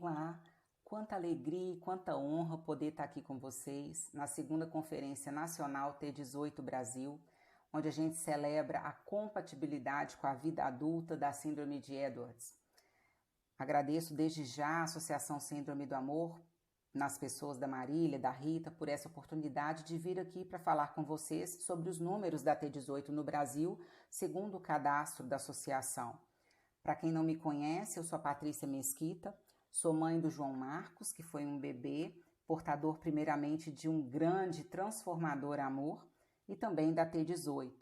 Olá, quanta alegria e quanta honra poder estar aqui com vocês na segunda Conferência Nacional T18 Brasil, onde a gente celebra a compatibilidade com a vida adulta da Síndrome de Edwards. Agradeço desde já a Associação Síndrome do Amor, nas pessoas da Marília, da Rita, por essa oportunidade de vir aqui para falar com vocês sobre os números da T18 no Brasil, segundo o cadastro da associação. Para quem não me conhece, eu sou a Patrícia Mesquita, sou mãe do João Marcos, que foi um bebê, portador primeiramente de um grande transformador amor, e também da T18,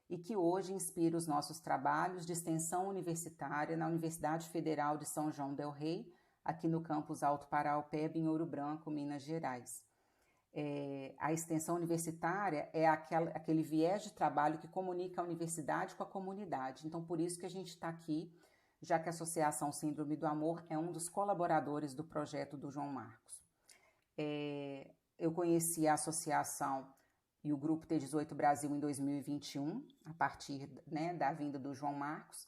e que hoje inspira os nossos trabalhos de extensão universitária na Universidade Federal de São João del Rei, aqui no campus Alto Paraupeba, em Ouro Branco, Minas Gerais. A extensão universitária é aquele viés de trabalho que comunica a universidade com a comunidade. Então, por isso que a gente está aqui, já que a Associação Síndrome do Amor é um dos colaboradores do projeto do João Marcos. Eu conheci a associação e o Grupo T18 Brasil em 2021, a partir da vinda do João Marcos,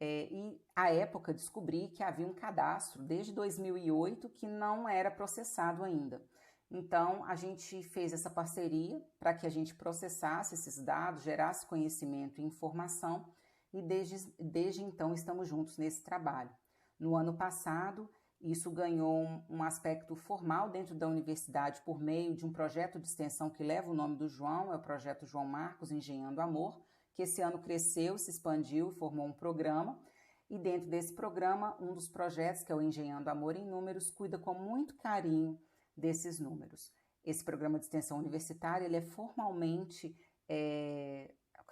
e à época descobri que havia um cadastro desde 2008 que não era processado ainda. Então, a gente fez essa parceria para que a gente processasse esses dados, gerasse conhecimento e informação, e desde então estamos juntos nesse trabalho. No ano passado, isso ganhou um aspecto formal dentro da universidade por meio de um projeto de extensão que leva o nome do João, é o projeto João Marcos Engenhando Amor, que esse ano cresceu, se expandiu, formou um programa, e dentro desse programa, um dos projetos, que é o Engenhando Amor em Números, cuida com muito carinho desses números. Esse programa de extensão universitária ele é formalmente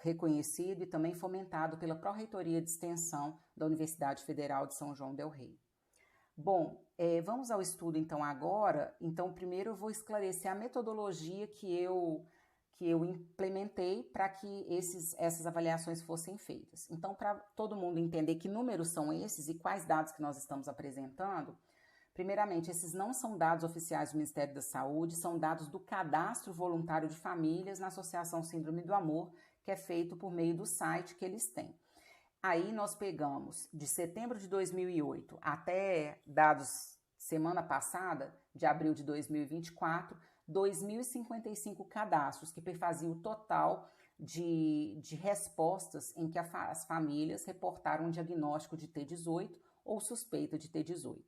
reconhecido e também fomentado pela Pró-Reitoria de Extensão da Universidade Federal de São João del Rei. Bom, vamos ao estudo então agora. Então, primeiro eu vou esclarecer a metodologia que eu implementei para que essas avaliações fossem feitas. Então, para todo mundo entender que números são esses e quais dados que nós estamos apresentando, primeiramente, esses não são dados oficiais do Ministério da Saúde, são dados do Cadastro Voluntário de Famílias na Associação Síndrome do Amor, que é feito por meio do site que eles têm. Aí nós pegamos de setembro de 2008 até dados semana passada, de abril de 2024, 2.055 cadastros, que perfaziam o total de respostas em que as famílias reportaram um diagnóstico de T18 ou suspeita de T18.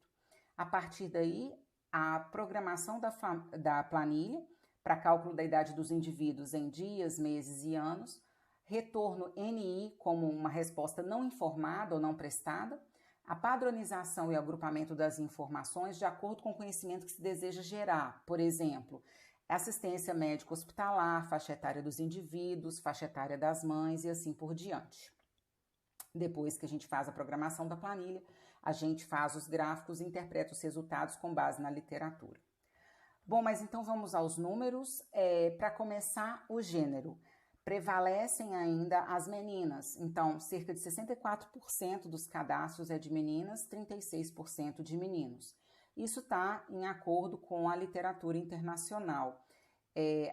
A partir daí, a programação da planilha para cálculo da idade dos indivíduos em dias, meses e anos, retorno NI como uma resposta não informada ou não prestada, a padronização e agrupamento das informações de acordo com o conhecimento que se deseja gerar, por exemplo, assistência médico-hospitalar, faixa etária dos indivíduos, faixa etária das mães e assim por diante. Depois que a gente faz a programação da planilha, a gente faz os gráficos e interpreta os resultados com base na literatura. Bom, mas então vamos aos números. Para começar, o gênero. Prevalecem ainda as meninas, então cerca de 64% dos cadastros é de meninas, 36% de meninos. Isso está em acordo com a literatura internacional.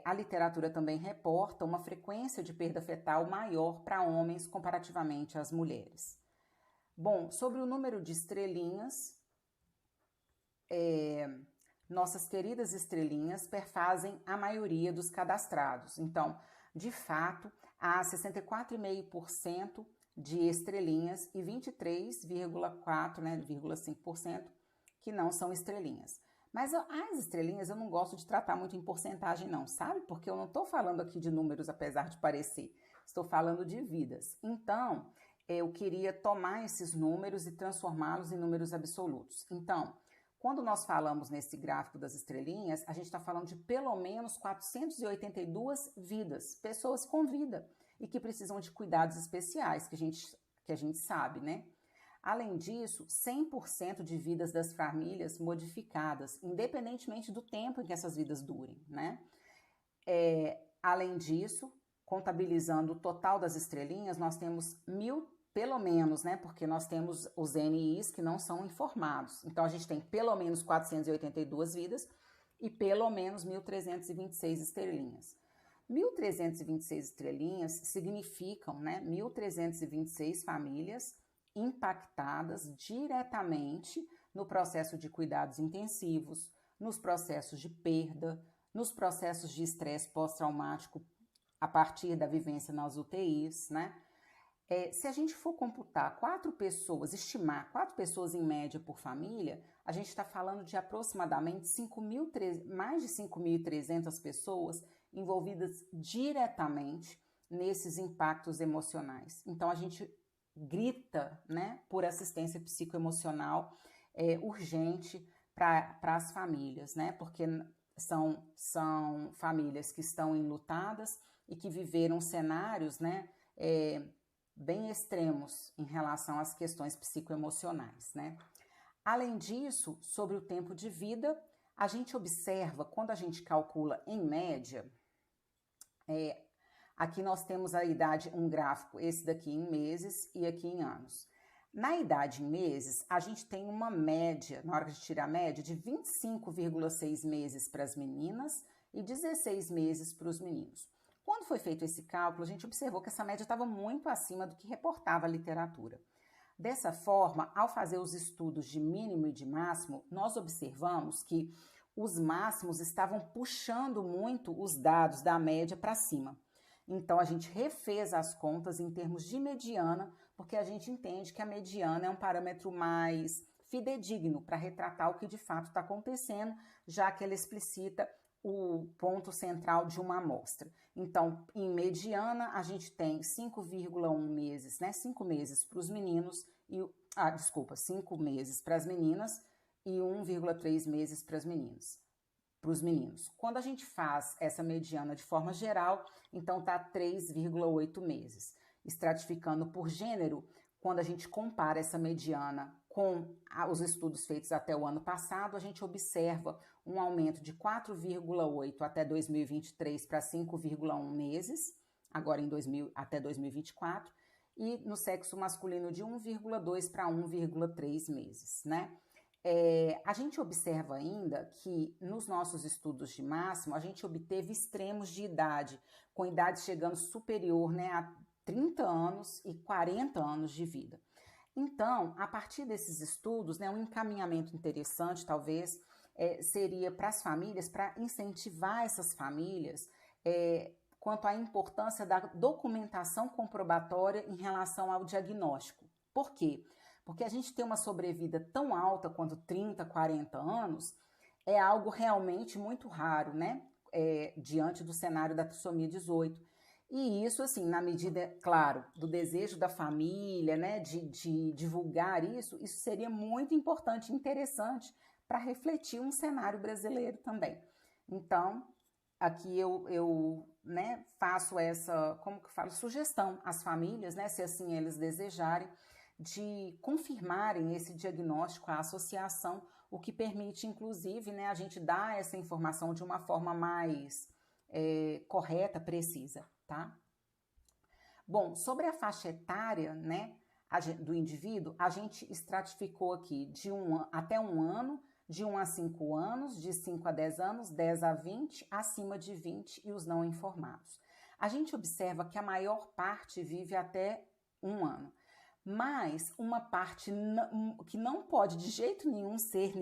A literatura também reporta uma frequência de perda fetal maior para homens comparativamente às mulheres. Bom, sobre o número de estrelinhas, nossas queridas estrelinhas perfazem a maioria dos cadastrados. Então, de fato, há 64,5% de estrelinhas e 23,4%, 0,5% que não são estrelinhas. Mas as estrelinhas eu não gosto de tratar muito em porcentagem não, sabe? Porque eu não estou falando aqui de números, apesar de parecer. Estou falando de vidas. Então, eu queria tomar esses números e transformá-los em números absolutos. Então, quando nós falamos nesse gráfico das estrelinhas, a gente está falando de pelo menos 482 vidas, pessoas com vida e que precisam de cuidados especiais, que a gente sabe, né? Além disso, 100% de vidas das famílias modificadas, independentemente do tempo em que essas vidas durem, né? Além disso, contabilizando o total das estrelinhas, nós temos 1.000 pelo menos, né? Porque nós temos os NIs que não são informados. Então, a gente tem pelo menos 482 vidas e pelo menos 1.326 estrelinhas. 1.326 estrelinhas significam, né? 1.326 famílias impactadas diretamente no processo de cuidados intensivos, nos processos de perda, nos processos de estresse pós-traumático a partir da vivência nas UTIs, né? Se a gente for computar 4 pessoas, estimar 4 pessoas em média por família, a gente está falando de aproximadamente mais de 5.300 pessoas envolvidas diretamente nesses impactos emocionais. Então, a gente grita, né, por assistência psicoemocional urgente para as famílias, né, porque são famílias que estão enlutadas e que viveram cenários, né, bem extremos em relação às questões psicoemocionais, né? Além disso, sobre o tempo de vida, a gente observa, quando a gente calcula em média, aqui nós temos a idade, um gráfico, esse daqui em meses e aqui em anos. Na idade em meses, a gente tem uma média, na hora de tirar a média, de 25,6 meses para as meninas e 16 meses para os meninos. Quando foi feito esse cálculo, a gente observou que essa média estava muito acima do que reportava a literatura. Dessa forma, ao fazer os estudos de mínimo e de máximo, nós observamos que os máximos estavam puxando muito os dados da média para cima. Então, a gente refez as contas em termos de mediana, porque a gente entende que a mediana é um parâmetro mais fidedigno para retratar o que de fato está acontecendo, já que ela explicita o ponto central de uma amostra. Então, em mediana, a gente tem 5,1 meses, né? 5 meses para os meninos, 5 meses para as meninas e 1,3 meses para os meninos. Quando a gente faz essa mediana de forma geral, então tá 3,8 meses. Estratificando por gênero, quando a gente compara essa mediana com os estudos feitos até o ano passado, a gente observa um aumento de 4,8 até 2023 para 5,1 meses, agora até 2024, e no sexo masculino de 1,2 para 1,3 meses, né? A gente observa ainda que nos nossos estudos de máximo, a gente obteve extremos de idade, com idade chegando superior, né, a 30 anos e 40 anos de vida. Então, a partir desses estudos, né, um encaminhamento interessante, talvez, seria para as famílias, para incentivar essas famílias quanto à importância da documentação comprobatória em relação ao diagnóstico. Por quê? Porque a gente ter uma sobrevida tão alta quanto 30, 40 anos é algo realmente muito raro, né? Diante do cenário da trissomia 18. E isso, assim, na medida, claro, do desejo da família, né, de divulgar isso seria muito importante e interessante para refletir um cenário brasileiro também. Então, aqui eu né, faço essa, sugestão às famílias, né, se assim eles desejarem, de confirmarem esse diagnóstico à associação, o que permite, inclusive, né, a gente dar essa informação de uma forma mais correta, precisa, tá? Bom, sobre a faixa etária, né, do indivíduo, a gente estratificou aqui de até 1 ano, de 1 a 5 anos, de 5 a 10 anos, 10 a 20, acima de 20 e os não informados. A gente observa que a maior parte vive até 1 ano. Mas uma parte que não pode de jeito nenhum ser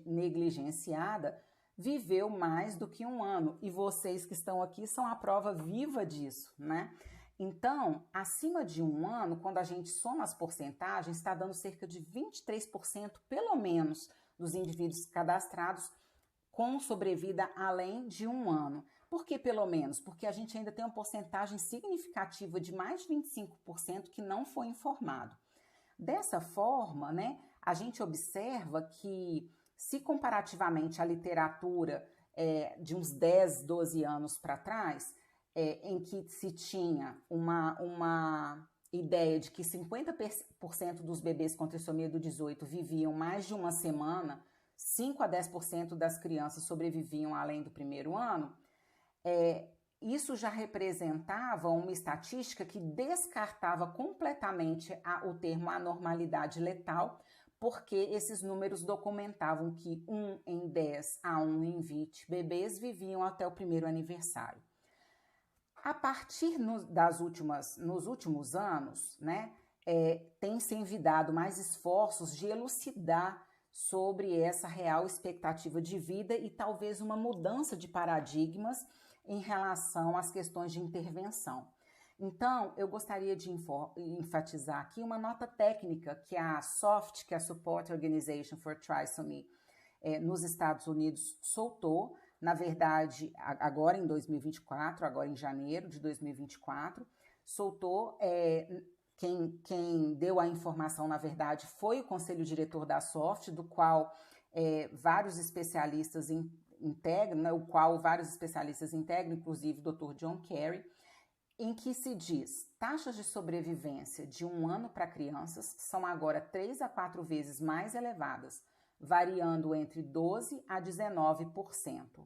negligenciada viveu mais do que 1 ano. E vocês que estão aqui são a prova viva disso, né? Então, acima de 1 ano, quando a gente soma as porcentagens, está dando cerca de 23%, pelo menos, dos indivíduos cadastrados com sobrevida além de 1 ano. Por que pelo menos? Porque a gente ainda tem uma porcentagem significativa de mais de 25% que não foi informado. Dessa forma, né, a gente observa que, se comparativamente à literatura de uns 10, 12 anos para trás, em que se tinha uma ideia de que 50% dos bebês com trissomia do 18 viviam mais de 1 semana, 5 a 10% das crianças sobreviviam além do 1º ano, isso já representava uma estatística que descartava completamente o termo anormalidade letal, porque esses números documentavam que 1 em 10 a 1 em 20 bebês viviam até o 1º aniversário. A partir nos últimos anos, né, tem se envidado mais esforços de elucidar sobre essa real expectativa de vida e talvez uma mudança de paradigmas em relação às questões de intervenção. Então, eu gostaria de enfatizar aqui uma nota técnica que a SOFT, que é a Support Organization for Trisomy, nos Estados Unidos, soltou, na verdade, agora em 2024, agora em janeiro de 2024, soltou, quem deu a informação, na verdade, foi o Conselho Diretor da SOFT, do qual vários especialistas integram, né, inclusive o Dr. John Kerry, em que se diz taxas de sobrevivência de 1 ano para crianças são agora 3 a 4 vezes mais elevadas, variando entre 12% a 19%.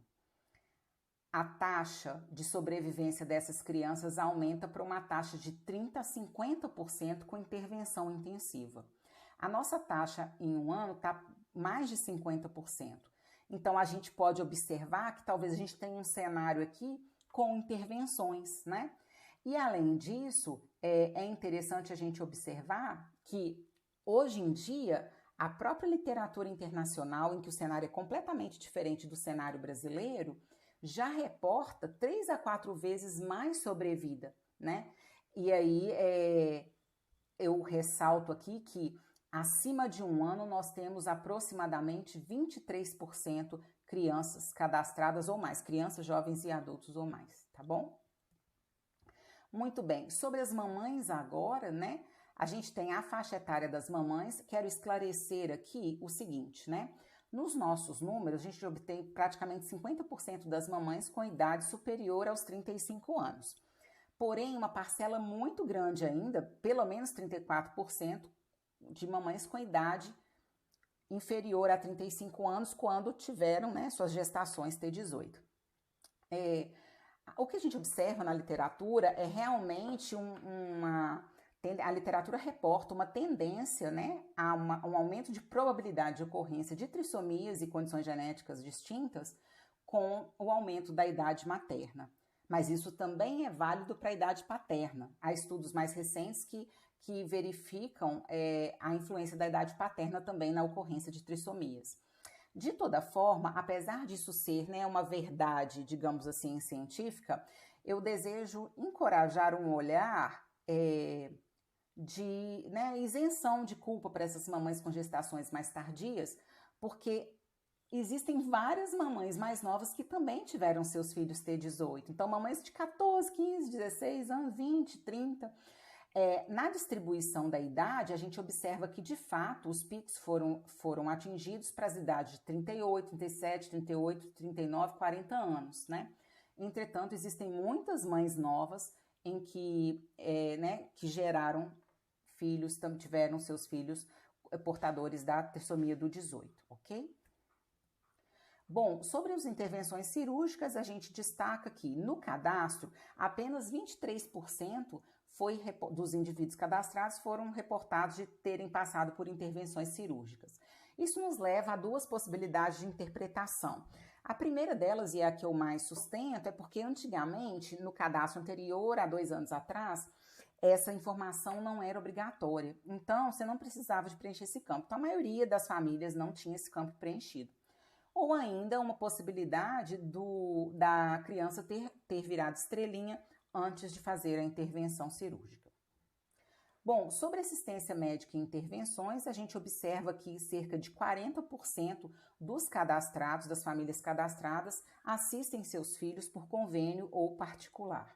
A taxa de sobrevivência dessas crianças aumenta para uma taxa de 30% a 50% com intervenção intensiva. A nossa taxa em 1 ano está mais de 50%. Então, a gente pode observar que talvez a gente tenha um cenário aqui com intervenções, né? E, além disso, é interessante a gente observar que, hoje em dia, a própria literatura internacional, em que o cenário é completamente diferente do cenário brasileiro, já reporta 3 a 4 vezes mais sobrevida, né? E aí, eu ressalto aqui que, acima de 1 ano, nós temos aproximadamente 23% crianças cadastradas ou mais, crianças, jovens e adultos ou mais, tá bom? Muito bem, sobre as mamães agora, né? A gente tem a faixa etária das mamães. Quero esclarecer aqui o seguinte, né? Nos nossos números, a gente obtém praticamente 50% das mamães com idade superior aos 35 anos. Porém, uma parcela muito grande ainda, pelo menos 34%, de mamães com idade inferior a 35 anos quando tiveram, né, suas gestações T18. O que a gente observa na literatura é realmente a literatura reporta uma tendência, né, a um aumento de probabilidade de ocorrência de trissomias e condições genéticas distintas com o aumento da idade materna. Mas isso também é válido para a idade paterna. Há estudos mais recentes que verificam a influência da idade paterna também na ocorrência de trissomias. De toda forma, apesar disso ser, né, uma verdade, digamos assim, científica, eu desejo encorajar um olhar de, né, isenção de culpa para essas mamães com gestações mais tardias, porque existem várias mamães mais novas que também tiveram seus filhos T18. Então, mamães de 14, 15, 16 anos, 20, 30... na distribuição da idade, a gente observa que, de fato, os picos foram atingidos para as idades de 38, 37, 38, 39, 40 anos, né? Entretanto, existem muitas mães novas em que geraram filhos, tiveram seus filhos portadores da trissomia do 18, ok? Bom, sobre as intervenções cirúrgicas, a gente destaca que, no cadastro, apenas 23% dos indivíduos cadastrados foram reportados de terem passado por intervenções cirúrgicas. Isso nos leva a 2 possibilidades de interpretação. A primeira delas, e é a que eu mais sustento, é porque antigamente, no cadastro anterior, há 2 anos atrás, essa informação não era obrigatória. Então, você não precisava de preencher esse campo. Então, a maioria das famílias não tinha esse campo preenchido. Ou ainda uma possibilidade da criança ter virado estrelinha antes de fazer a intervenção cirúrgica. Bom, sobre assistência médica e intervenções, a gente observa que cerca de 40% dos cadastrados, das famílias cadastradas, assistem seus filhos por convênio ou particular.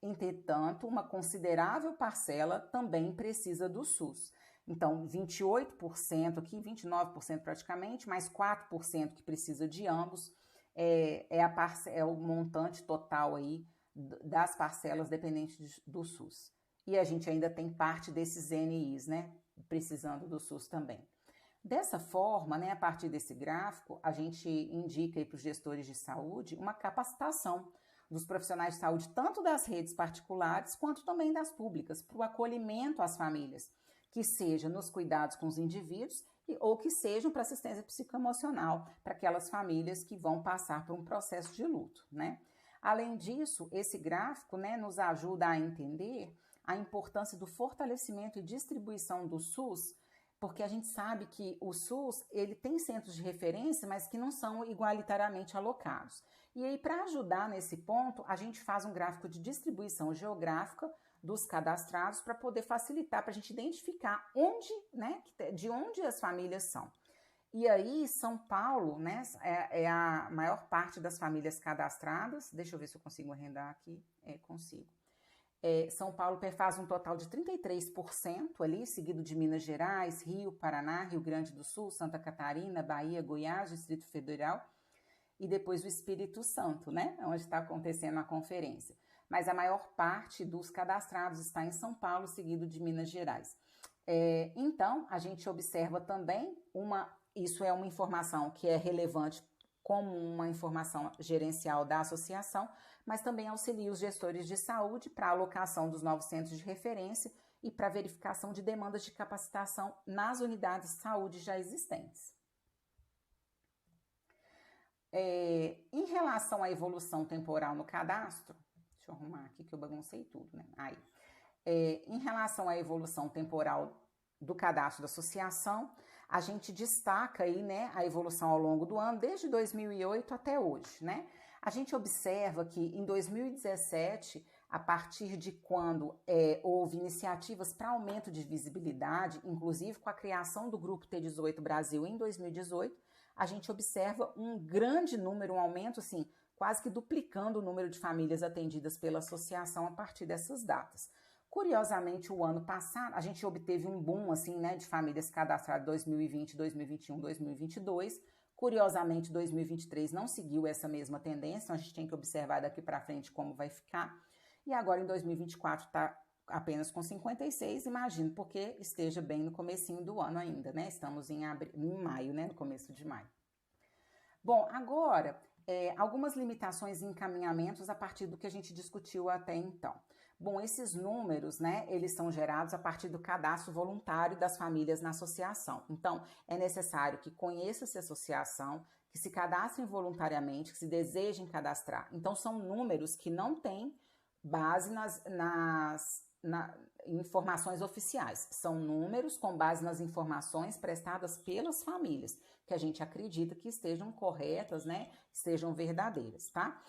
Entretanto, uma considerável parcela também precisa do SUS. Então, 28% aqui, 29% praticamente, mais 4% que precisa de ambos, é o montante total aí das parcelas dependentes do SUS. E a gente ainda tem parte desses NIs, né, precisando do SUS também. Dessa forma, né, a partir desse gráfico, a gente indica para os gestores de saúde uma capacitação dos profissionais de saúde, tanto das redes particulares quanto também das públicas, para o acolhimento às famílias, que seja nos cuidados com os indivíduos ou que sejam para assistência psicoemocional para aquelas famílias que vão passar por um processo de luto, né? Além disso, esse gráfico, né, nos ajuda a entender a importância do fortalecimento e distribuição do SUS porque a gente sabe que o SUS, ele tem centros de referência, mas que não são igualitariamente alocados. E aí, para ajudar nesse ponto, a gente faz um gráfico de distribuição geográfica dos cadastrados para poder facilitar, para a gente identificar onde, né, de onde as famílias são. E aí, São Paulo, né, é a maior parte das famílias cadastradas. Deixa eu ver se eu consigo arredondar aqui. Consigo. São Paulo faz um total de 33% ali, seguido de Minas Gerais, Rio, Paraná, Rio Grande do Sul, Santa Catarina, Bahia, Goiás, Distrito Federal e depois o Espírito Santo, né, onde está acontecendo a conferência. Mas a maior parte dos cadastrados está em São Paulo, seguido de Minas Gerais. Então, a gente observa também isso é uma informação que é relevante como uma informação gerencial da associação, mas também auxilia os gestores de saúde para a alocação dos novos centros de referência e para a verificação de demandas de capacitação nas unidades de saúde já existentes. Em relação à evolução temporal no cadastro, deixa eu arrumar aqui que eu baguncei tudo, né? Em relação à evolução temporal do cadastro da associação, a gente destaca aí, né, a evolução ao longo do ano, desde 2008 até hoje, né? A gente observa que em 2017, a partir de quando houve iniciativas para aumento de visibilidade, inclusive com a criação do Grupo T18 Brasil em 2018, a gente observa um grande número, um aumento, assim, quase que duplicando o número de famílias atendidas pela associação a partir dessas datas. Curiosamente, o ano passado, a gente obteve um boom, assim, né, de famílias cadastradas em 2020, 2021, 2022. Curiosamente, 2023 não seguiu essa mesma tendência, então a gente tem que observar daqui para frente como vai ficar. E agora, em 2024, está apenas com 56, imagino, porque esteja bem no comecinho do ano ainda, né? Estamos em maio, né, no começo de maio. Bom, agora, algumas limitações e encaminhamentos a partir do que a gente discutiu até então. Bom, esses números, né, eles são gerados a partir do cadastro voluntário das famílias na associação. Então, é necessário que conheça-se a associação, que se cadastrem voluntariamente, que se desejem cadastrar. Então, são números que não têm base nas informações oficiais. São números com base nas informações prestadas pelas famílias, que a gente acredita que estejam corretas, né, estejam verdadeiras, tá?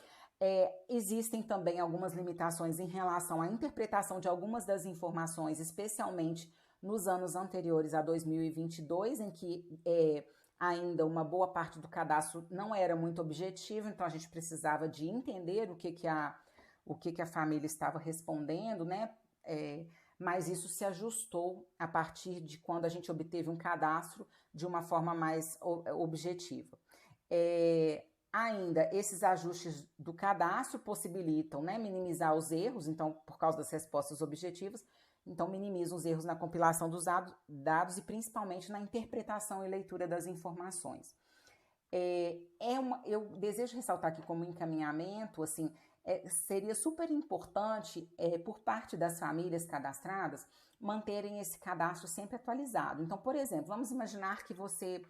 Existem também algumas limitações em relação à interpretação de algumas das informações, especialmente nos anos anteriores a 2022, em que ainda uma boa parte do cadastro não era muito objetivo, então a gente precisava de entender o que a família estava respondendo, né? Mas isso se ajustou a partir de quando a gente obteve um cadastro de uma forma mais objetiva. Ainda, esses ajustes do cadastro possibilitam, né, minimizar os erros, então, por causa das respostas objetivas, então minimizam os erros na compilação dos dados e principalmente na interpretação e leitura das informações. Eu desejo ressaltar aqui como encaminhamento, assim, seria super importante, por parte das famílias cadastradas, manterem esse cadastro sempre atualizado. Então, por exemplo, vamos imaginar que você,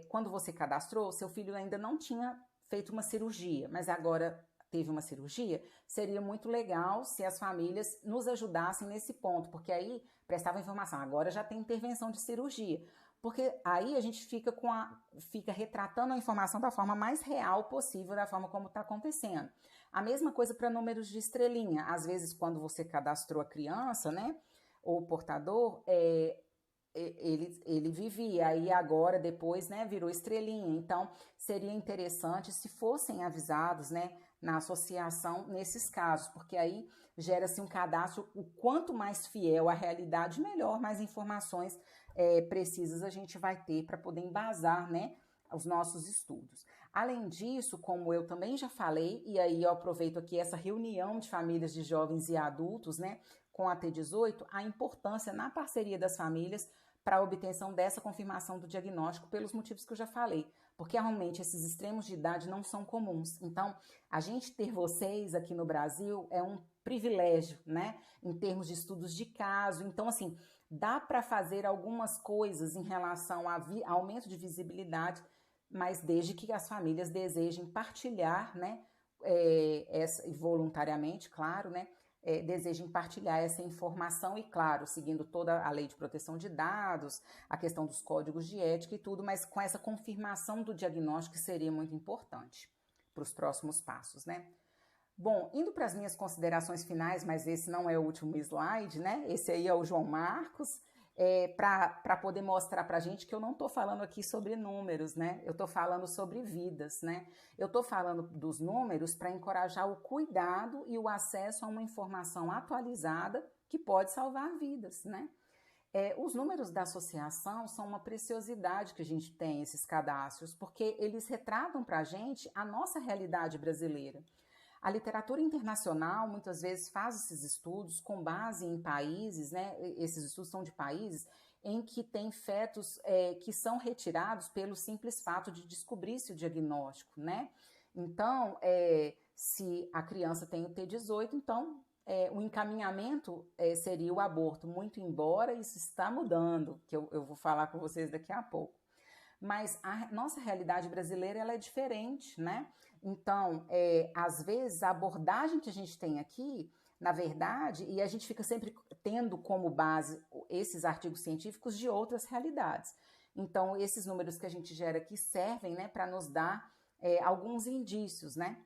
quando você cadastrou, seu filho ainda não tinha feito uma cirurgia, mas agora teve uma cirurgia. Seria muito legal se as famílias nos ajudassem nesse ponto, porque aí prestava informação, agora já tem intervenção de cirurgia. Porque aí a gente fica retratando a informação da forma mais real possível, da forma como está acontecendo. A mesma coisa para números de estrelinha. Às vezes, quando você cadastrou a criança, né, ou o portador, ele vivia, aí agora, depois, né, virou estrelinha. Então, seria interessante se fossem avisados, né, na associação nesses casos, porque aí gera-se um cadastro o quanto mais fiel à realidade, melhor, mais informações precisas a gente vai ter para poder embasar, né, os nossos estudos. Além disso, como eu também já falei, e aí eu aproveito aqui essa reunião de famílias de jovens e adultos, né, com a T18, a importância na parceria das famílias para a obtenção dessa confirmação do diagnóstico pelos motivos que eu já falei, porque realmente esses extremos de idade não são comuns. Então, a gente ter vocês aqui no Brasil é um privilégio, né, em termos de estudos de caso. Então, assim, dá para fazer algumas coisas em relação a aumento de visibilidade, mas desde que as famílias desejem partilhar, né, voluntariamente, claro, né, desejem partilhar essa informação e, claro, seguindo toda a lei de proteção de dados, a questão dos códigos de ética e tudo, mas com essa confirmação do diagnóstico que seria muito importante para os próximos passos, né? Bom, indo para as minhas considerações finais, mas esse não é o último slide, né? Esse aí é o João Marcos, para poder mostrar para a gente que eu não estou falando aqui sobre números, né? Eu estou falando sobre vidas, né? Eu estou falando dos números para encorajar o cuidado e o acesso a uma informação atualizada que pode salvar vidas, né? Os números da associação são uma preciosidade que a gente tem, esses cadastros, porque eles retratam para a gente a nossa realidade brasileira. A literatura internacional muitas vezes faz esses estudos com base em países, né? Esses estudos são de países em que tem fetos que são retirados pelo simples fato de descobrir-se o diagnóstico, né? Então, se a criança tem o T18, então o encaminhamento seria o aborto, muito embora isso está mudando, que eu vou falar com vocês daqui a pouco. Mas a nossa realidade brasileira ela é diferente, né? Então, às vezes, a abordagem que a gente tem aqui, na verdade, e a gente fica sempre tendo como base esses artigos científicos de outras realidades. Então, esses números que a gente gera aqui servem, né, para nos dar alguns indícios, né?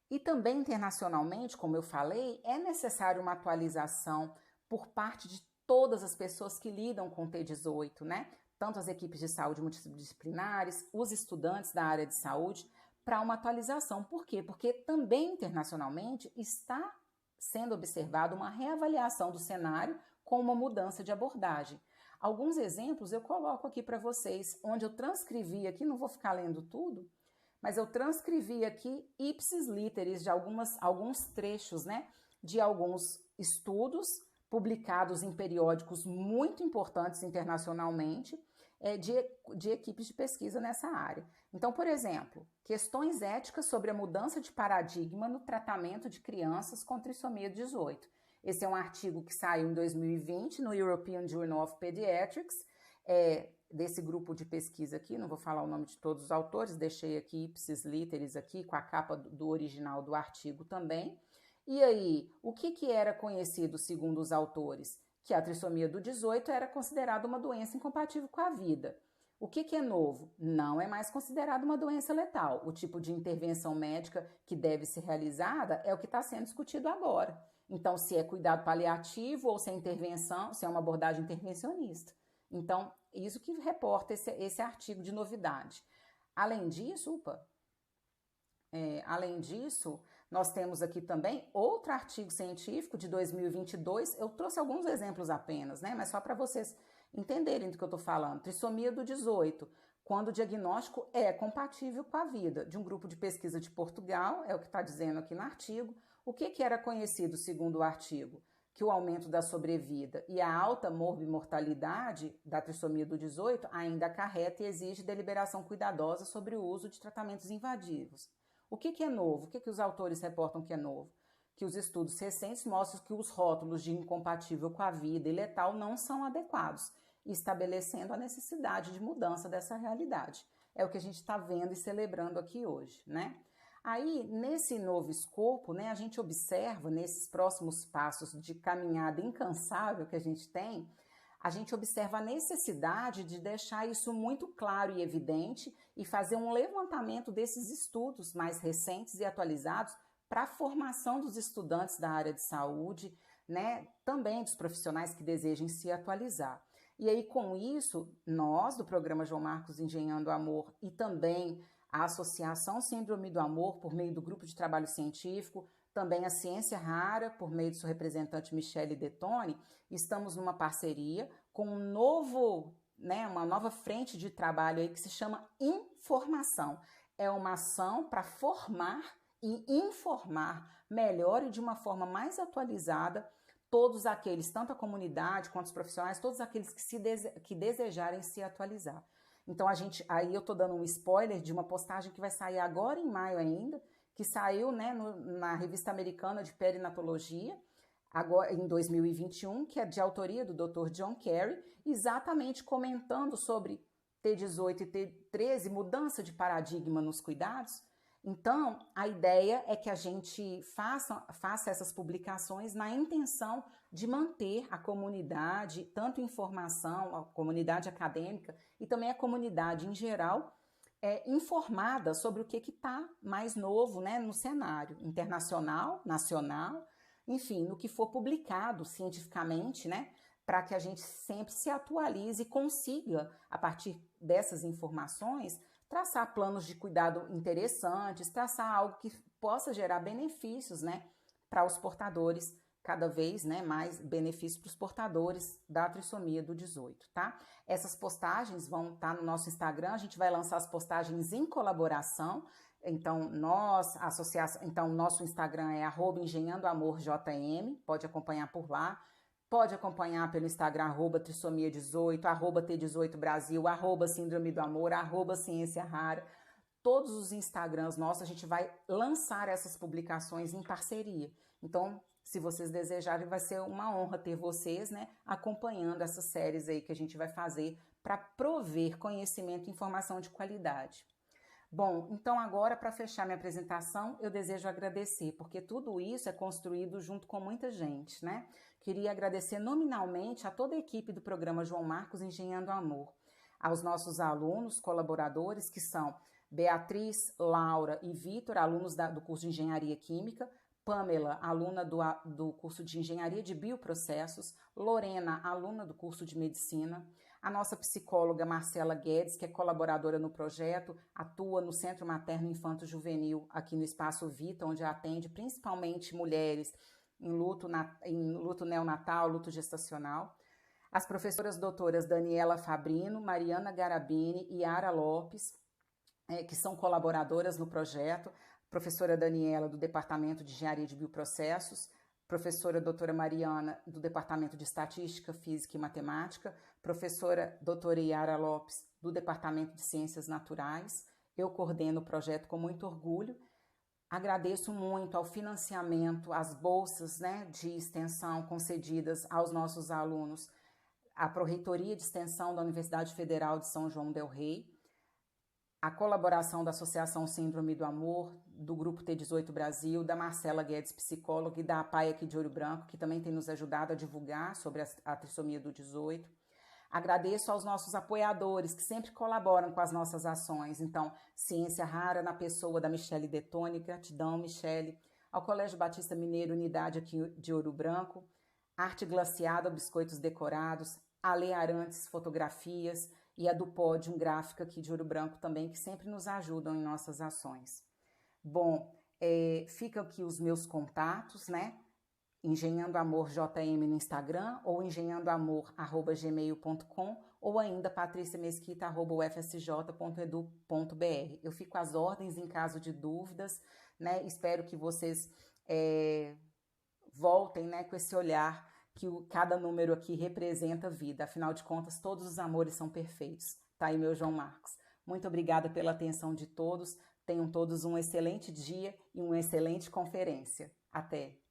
E também internacionalmente, como eu falei, é necessário uma atualização por parte de todas as pessoas que lidam com o T18, né? Tanto as equipes de saúde multidisciplinares, os estudantes da área de saúde, para uma atualização. Por quê? Porque também internacionalmente está sendo observada uma reavaliação do cenário com uma mudança de abordagem. Alguns exemplos eu coloco aqui para vocês, onde eu transcrevi aqui, não vou ficar lendo tudo, mas eu transcrevi aqui ipsis literis de alguns trechos, né, de alguns estudos publicados em periódicos muito importantes internacionalmente, de equipes de pesquisa nessa área. Então, por exemplo, questões éticas sobre a mudança de paradigma no tratamento de crianças com trissomia 18. Esse é um artigo que saiu em 2020 no European Journal of Pediatrics, desse grupo de pesquisa aqui, não vou falar o nome de todos os autores, deixei aqui ipsis literis aqui com a capa do original do artigo também. E aí, o que era conhecido segundo os autores? Que a trissomia do 18 era considerada uma doença incompatível com a vida. O que é novo? Não é mais considerada uma doença letal. O tipo de intervenção médica que deve ser realizada é o que está sendo discutido agora. Então, se é cuidado paliativo ou se é intervenção, se é uma abordagem intervencionista. Então, isso que reporta esse artigo de novidade. Além disso, nós temos aqui também outro artigo científico de 2022, eu trouxe alguns exemplos apenas, né? Mas só para vocês entenderem do que eu estou falando. Trissomia do 18, quando o diagnóstico é compatível com a vida, de um grupo de pesquisa de Portugal, é o que está dizendo aqui no artigo. O que era conhecido segundo o artigo? Que o aumento da sobrevida e a alta morbimortalidade da trissomia do 18 ainda acarreta e exige deliberação cuidadosa sobre o uso de tratamentos invasivos. O que é novo? O que os autores reportam que é novo? Que os estudos recentes mostram que os rótulos de incompatível com a vida e letal não são adequados, estabelecendo a necessidade de mudança dessa realidade. É o que a gente está vendo e celebrando aqui hoje, né? Aí, nesse novo escopo, né, a gente observa, nesses próximos passos de caminhada incansável que a gente tem, a gente observa a necessidade de deixar isso muito claro e evidente e fazer um levantamento desses estudos mais recentes e atualizados para a formação dos estudantes da área de saúde, né, também dos profissionais que desejem se atualizar. E aí, com isso, nós, do programa João Marcos Engenhando Amor e também a Associação Síndrome do Amor, por meio do Grupo de Trabalho Científico, também a Ciência Rara, por meio de sua representante Michele Detoni, estamos numa parceria com uma nova frente de trabalho aí que se chama Informação. É uma ação para formar e informar melhor e de uma forma mais atualizada todos aqueles, tanto a comunidade quanto os profissionais, todos aqueles que desejarem se atualizar. Então, aí eu estou dando um spoiler de uma postagem que vai sair agora em maio ainda, que saiu, né, na Revista Americana de Perinatologia, agora em 2021, que é de autoria do Dr. John Carey, exatamente comentando sobre T18 e T13, mudança de paradigma nos cuidados, Então, a ideia é que a gente faça essas publicações na intenção de manter a comunidade, tanto informação, a comunidade acadêmica e também a comunidade em geral, informada sobre o que está mais novo, né, no cenário internacional, nacional, enfim, no que for publicado cientificamente, né, para que a gente sempre se atualize e consiga, a partir dessas informações, traçar planos de cuidado interessantes, traçar algo que possa gerar benefícios, né, para os portadores, cada vez, né, mais benefícios para os portadores da trissomia do 18, tá? Essas postagens vão estar no nosso Instagram, a gente vai lançar as postagens em colaboração, então nosso Instagram é @engenhandoamorjm, pode acompanhar por lá. Pode acompanhar pelo Instagram, @trissomia18, @T18Brasil, @síndrome do amor, @ciência rara. Todos os Instagrams nossos, a gente vai lançar essas publicações em parceria. Então, se vocês desejarem, vai ser uma honra ter vocês, né, acompanhando essas séries aí que a gente vai fazer para prover conhecimento e informação de qualidade. Bom, então agora, para fechar minha apresentação, eu desejo agradecer, porque tudo isso é construído junto com muita gente, né? Queria agradecer nominalmente a toda a equipe do programa João Marcos Engenhando Amor, aos nossos alunos, colaboradores, que são Beatriz, Laura e Vitor, alunos do curso de Engenharia Química, Pamela, aluna do curso de Engenharia de Bioprocessos, Lorena, aluna do curso de Medicina, a nossa psicóloga Marcela Guedes, que é colaboradora no projeto, atua no Centro Materno Infanto Juvenil, aqui no Espaço Vita, onde atende principalmente mulheres em luto neonatal, luto gestacional. As professoras doutoras Daniela Fabrino, Mariana Garabini e Yara Lopes, que são colaboradoras no projeto, professora Daniela, do Departamento de Engenharia de Bioprocessos, professora doutora Mariana, do Departamento de Estatística, Física e Matemática, professora doutora Yara Lopes, do Departamento de Ciências Naturais. Eu coordeno o projeto com muito orgulho. Agradeço muito ao financiamento, às bolsas, né, de extensão concedidas aos nossos alunos, à Pró-Reitoria de Extensão da Universidade Federal de São João del Rei, a colaboração da Associação Síndrome do Amor, do Grupo T18 Brasil, da Marcela Guedes, psicóloga, e da APAE aqui de Ouro Branco, que também tem nos ajudado a divulgar sobre a trissomia do 18. Agradeço aos nossos apoiadores, que sempre colaboram com as nossas ações. Então, Ciência Rara, na pessoa da Michele Detoni, gratidão, Michele. Ao Colégio Batista Mineiro, unidade aqui de Ouro Branco. Arte Glaciada, biscoitos decorados. Ale Arantes, fotografias. E a do Pódio Gráfica aqui de Ouro Branco também, que sempre nos ajudam em nossas ações. Bom, ficam aqui os meus contatos, né? Engenhando Amor JM no Instagram, ou engenhandoamor@gmail.com, ou ainda patriciamesquita@ufsj.edu.br. Eu fico às ordens em caso de dúvidas, né? Espero que vocês voltem, né, com esse olhar que cada número aqui representa vida. Afinal de contas, todos os amores são perfeitos. Tá aí meu João Marcos. Muito obrigada pela atenção de todos. Tenham todos um excelente dia e uma excelente conferência. Até!